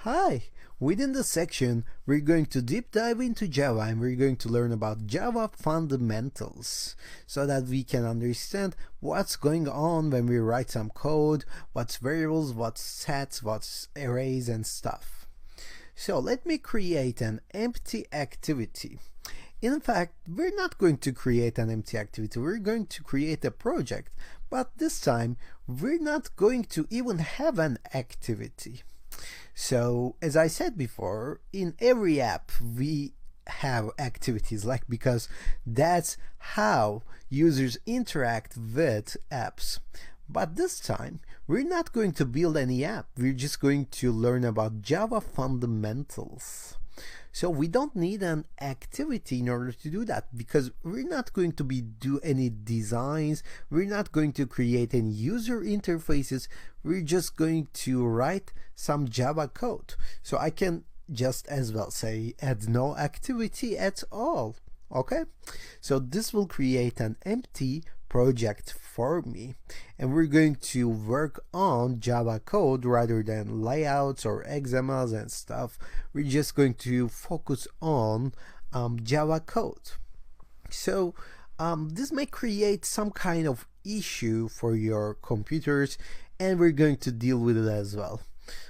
Hi! Within this section, we're going to deep dive into Java and we're going to learn about Java fundamentals so that we can understand what's going on when we write some code, what's variables, what's sets, what's arrays and stuff. So let me create an empty activity. In fact, we're not going to create an empty activity, we're going to create a project, but this time we're not going to even have an activity. So as I said before, in every app we have activities, because that's how users interact with apps. But this time we're not going to build any app, we're just going to learn about Java fundamentals. So we don't need an activity in order to do that, because we're not going to do any designs, we're not going to create any user interfaces, we're just going to write some Java code. So I can just as well say add no activity at all. Okay, so this will create an empty project for me, and we're going to work on Java code rather than layouts or XMLs and stuff. We're just going to focus on Java code. So this may create some kind of issue for your computers, and we're going to deal with it as well.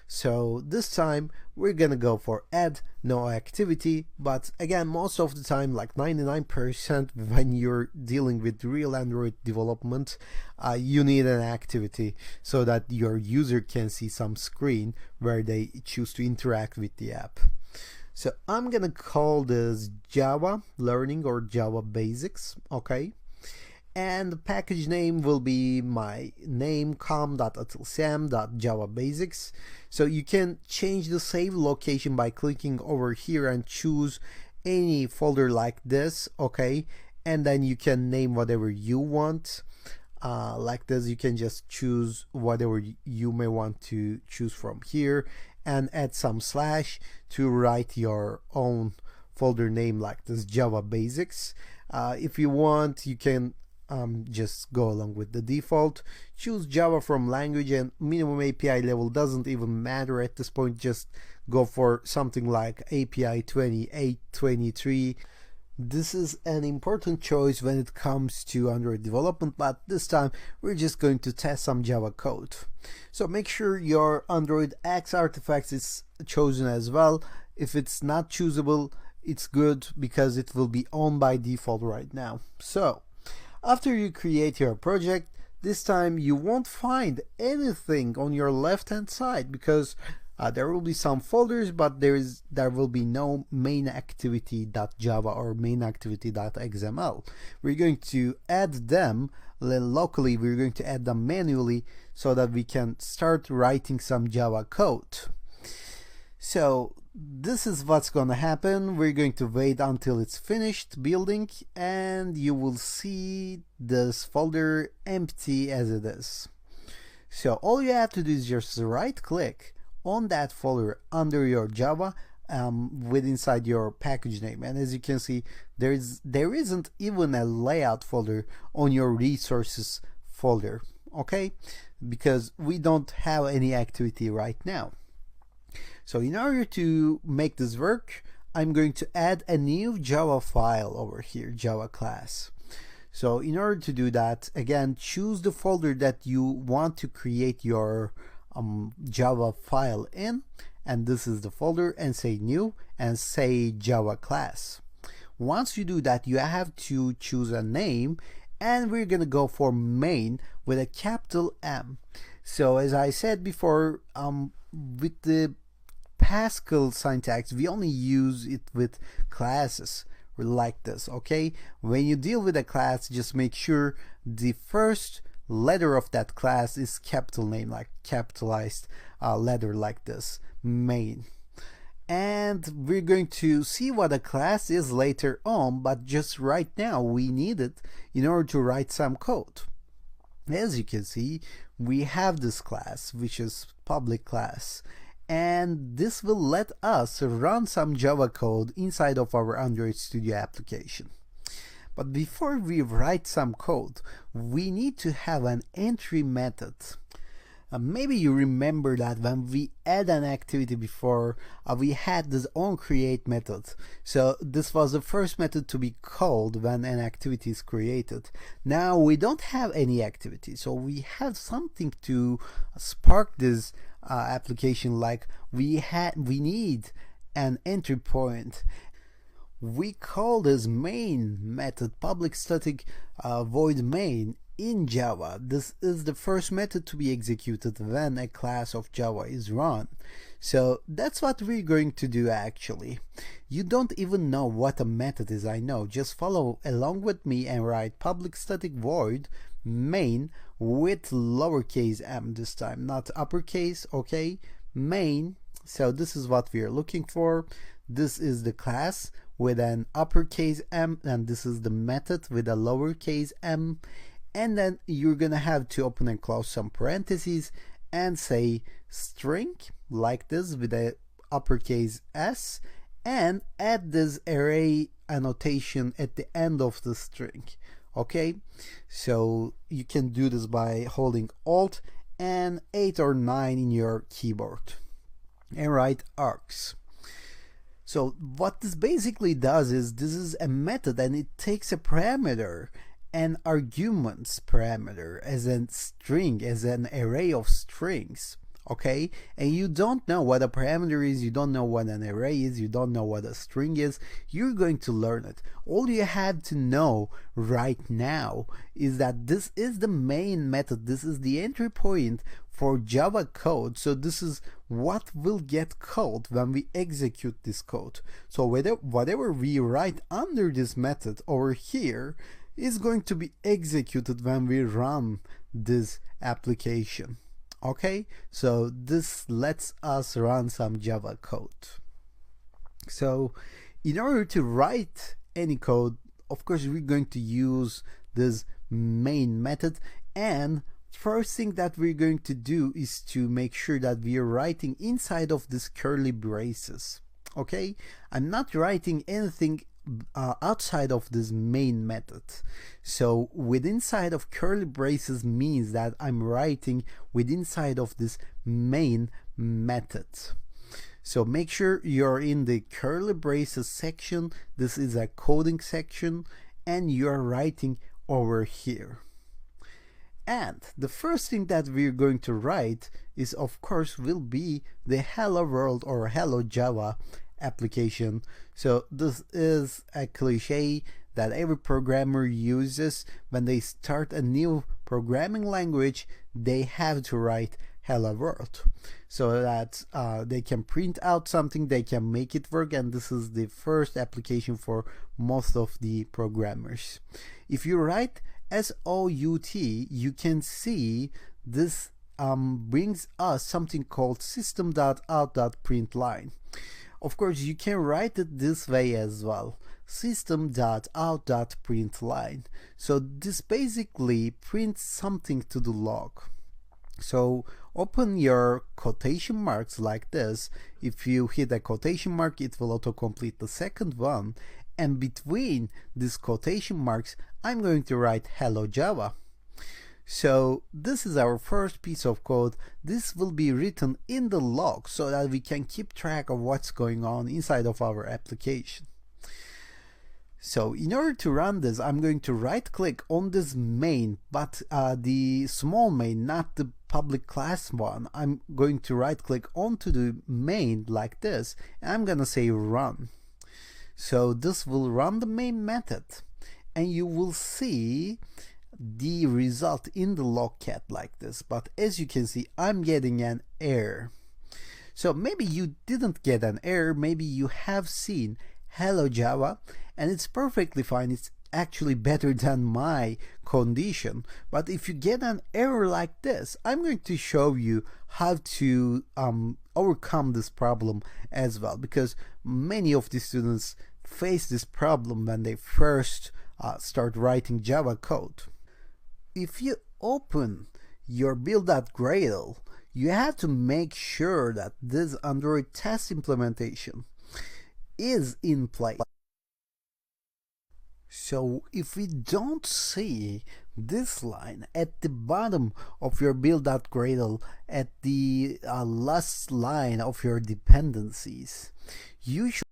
So this time we're gonna go for add no activity, but again, most of the time, like 99% when you're dealing with real Android development, you need an activity so that your user can see some screen where they choose to interact with the app. So I'm gonna call this Java Learning or Java Basics, okay? And the package name will be my name com.atilsam.javabasics. So you can change the save location by clicking over here and choose any folder like this, okay? And then you can name whatever you want. Like this, you can just choose whatever you may want to choose from here and add some slash to write your own folder name like this, Java Basics. If you want, you can just go along with the default, choose Java from language, and minimum API level doesn't even matter at this point. Just go for something like API 28, 23. This is an important choice when it comes to Android development, but this time we're just going to test some Java code. So make sure your Android X artifacts is chosen as well. If it's not choosable, it's good because it will be on by default right now. So after you create your project, this time you won't find anything on your left hand side because there will be some folders, but there will be no main activity.java or main activity.xml. We're going to add them locally, we're going to add them manually so that we can start writing some Java code. So this is what's gonna happen. We're going to wait until it's finished building and you will see this folder empty as it is. So all you have to do is just right click on that folder under your Java with inside your package name, and as you can see, there isn't even a layout folder on your resources folder, okay, because we don't have any activity right now. So in order to make this work, I'm going to add a new Java file over here, Java class. So in order to do that, again, choose the folder that you want to create your Java file in, and this is the folder, and say new and say Java class. Once you do that, you have to choose a name, and we're gonna go for main with a capital M. So as I said before, with the Pascal syntax, we only use it with classes like this, okay? When you deal with a class, just make sure the first letter of that class is capital name, like capitalized letter like this, main. And we're going to see what a class is later on, but just right now we need it in order to write some code. As you can see, we have this class, which is public class, and this will let us run some Java code inside of our Android Studio application. But before we write some code, we need to have an entry method. Maybe you remember that when we add an activity before, we had this onCreate method. So this was the first method to be called when an activity is created. Now we don't have any activity, so we have something to spark this application. Like we need an entry point. We call this main method public static void main in Java. This is the first method to be executed when a class of Java is run. So that's what we're going to do actually. You don't even know what a method is, I know. Just follow along with me and write public static void main with lowercase m this time, not uppercase, okay? Main. So this is what we are looking for. This is the class with an uppercase m, and this is the method with a lowercase m. And then you're gonna have to open and close some parentheses and say string like this with a uppercase S, and add this array annotation at the end of the string. Okay, so you can do this by holding Alt and 8 or 9 in your keyboard and write args. So what this basically does is, this is a method and it takes a parameter, an arguments parameter, as a string, as an array of strings, okay? And you don't know what a parameter is, you don't know what an array is, you don't know what a string is. You're going to learn it. All you have to know right now is that this is the main method, this is the entry point for Java code. So this is what will get called when we execute this code. So whatever we write under this method over here is going to be executed when we run this application. Okay, so this lets us run some Java code. So in order to write any code, of course we're going to use this main method, and first thing that we're going to do is to make sure that we are writing inside of this curly braces. Okay, I'm not writing anything outside of this main method. So with inside of curly braces means that I'm writing with inside of this main method. So make sure you're in the curly braces section. This is a coding section, and you're writing over here. And the first thing that we're going to write is, of course, will be the hello world or hello Java application. So this is a cliche that every programmer uses when they start a new programming language. They have to write hello world so that they can print out something, they can make it work, and this is the first application for most of the programmers. If you write SOUT, you can see this brings us something called system.out.println. Of course, you can write it this way as well, system.out.println. So this basically prints something to the log. So open your quotation marks like this. If you hit a quotation mark, it will autocomplete the second one. And between these quotation marks, I'm going to write hello Java. So this is our first piece of code. This will be written in the log so that we can keep track of what's going on inside of our application. So in order to run this, I'm going to right click on this main, but the small main, not the public class one. I'm going to right click onto the main like this, and I'm gonna say run. So this will run the main method, and you will see the result in the logcat like this. But as you can see, I'm getting an error. So maybe you didn't get an error, maybe you have seen hello Java, and it's perfectly fine. It's actually better than my condition. But if you get an error like this, I'm going to show you how to overcome this problem as well, because many of the students face this problem when they first start writing Java code. If you open your build.gradle, you have to make sure that this Android test implementation is in place. So if we don't see this line at the bottom of your build.gradle, at the last line of your dependencies, you should